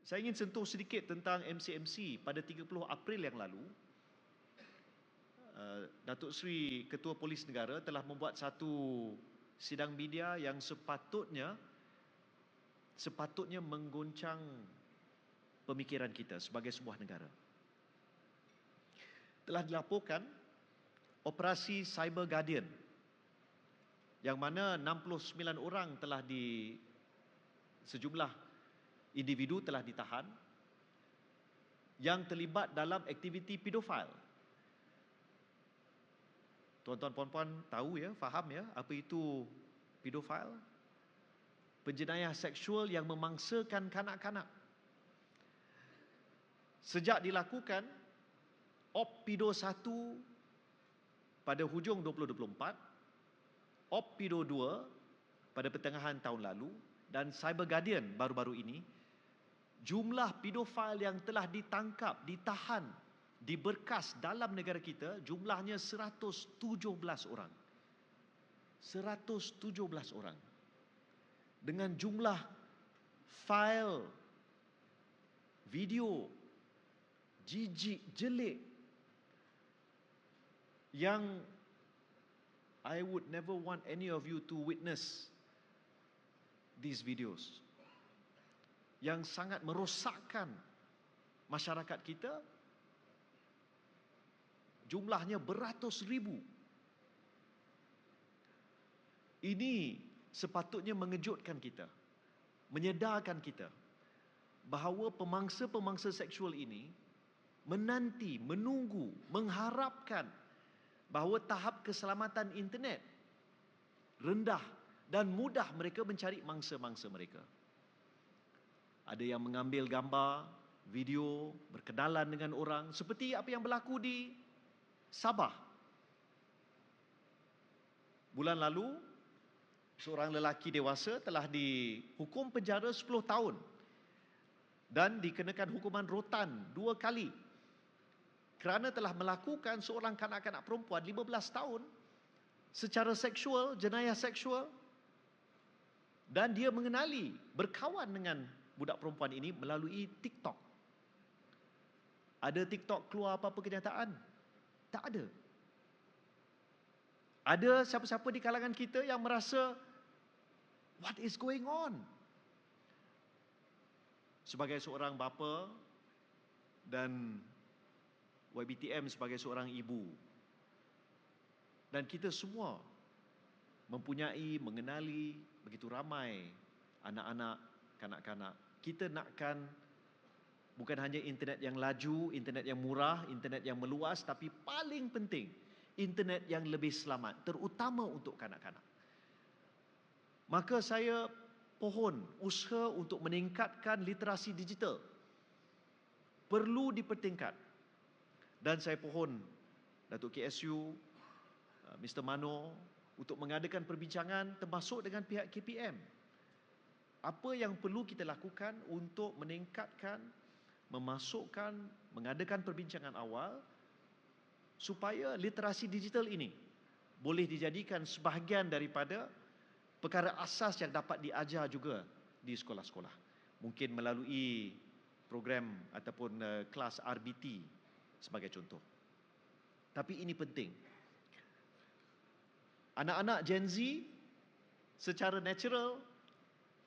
Saya ingin sentuh sedikit tentang MCMC pada 30 April yang lalu. Datuk Seri Ketua Polis Negara telah membuat satu sidang media yang sepatutnya mengguncang pemikiran kita sebagai sebuah negara. Telah dilaporkan operasi Cyber Guardian yang mana 69 orang sejumlah individu telah ditahan yang terlibat dalam aktiviti pedofil. Tuan-tuan puan-puan tahu ya, faham ya apa itu pedofil? Penjenayah seksual yang memangsakan kanak-kanak. Sejak dilakukan OPPIDO 1 pada hujung 2024, OPPIDO 2 pada pertengahan tahun lalu dan Cyber Guardian baru-baru ini, jumlah pedofil yang telah ditangkap, ditahan, diberkas dalam negara kita jumlahnya 117 orang. 117 orang. Dengan jumlah fail video jijik jelik yang I would never want any of you to witness these videos, yang sangat merosakkan masyarakat kita. Jumlahnya beratus ribu. Ini sepatutnya mengejutkan kita, menyedarkan kita bahawa pemangsa-pemangsa seksual ini menanti, menunggu, mengharapkan bahawa tahap keselamatan internet rendah dan mudah mereka mencari mangsa-mangsa mereka. Ada yang mengambil gambar, video, berkenalan dengan orang seperti apa yang berlaku di Sabah. Bulan lalu, seorang lelaki dewasa telah dihukum penjara 10 tahun dan dikenakan hukuman rotan 2 kali kerana telah melakukan seorang kanak-kanak perempuan 15 tahun secara seksual, jenayah seksual, dan dia mengenali, berkawan dengan budak perempuan ini melalui TikTok. Ada TikTok keluar apa-apa kenyataan? Tak ada. Ada siapa-siapa di kalangan kita yang merasa, what is going on? Sebagai seorang bapa dan YBTM sebagai seorang ibu, dan kita semua mengenali begitu ramai anak-anak, kanak-kanak. Kita nakkan bukan hanya internet yang laju, internet yang murah, internet yang meluas, tapi paling penting, internet yang lebih selamat, terutama untuk kanak-kanak. Maka saya pohon usaha untuk meningkatkan literasi digital perlu dipertingkat. Dan saya pohon Datuk KSU, Mr. Mano untuk mengadakan perbincangan termasuk dengan pihak KPM. Apa yang perlu kita lakukan untuk meningkatkan, mengadakan perbincangan awal supaya literasi digital ini boleh dijadikan sebahagian daripada perkara asas yang dapat diajar juga di sekolah-sekolah. Mungkin melalui program ataupun kelas RBT sebagai contoh. Tapi ini penting. Anak-anak Gen Z secara natural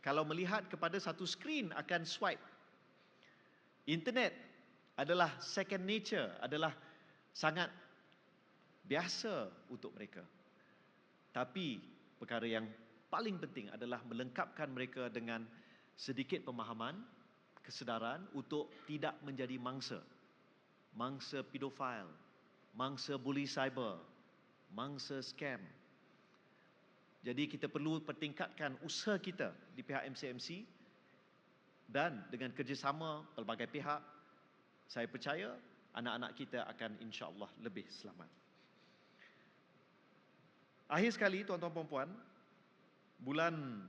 kalau melihat kepada satu skrin akan swipe. Internet adalah second nature, adalah sangat biasa untuk mereka. Tapi perkara yang paling penting adalah melengkapkan mereka dengan sedikit pemahaman, kesedaran untuk tidak menjadi mangsa pedofil, mangsa bully cyber, mangsa scam. Jadi kita perlu pertingkatkan usaha kita di pihak MCMC dan dengan kerjasama pelbagai pihak, saya percaya anak-anak kita akan insya-Allah lebih selamat. Akhir sekali, tuan-tuan puan-puan, bulan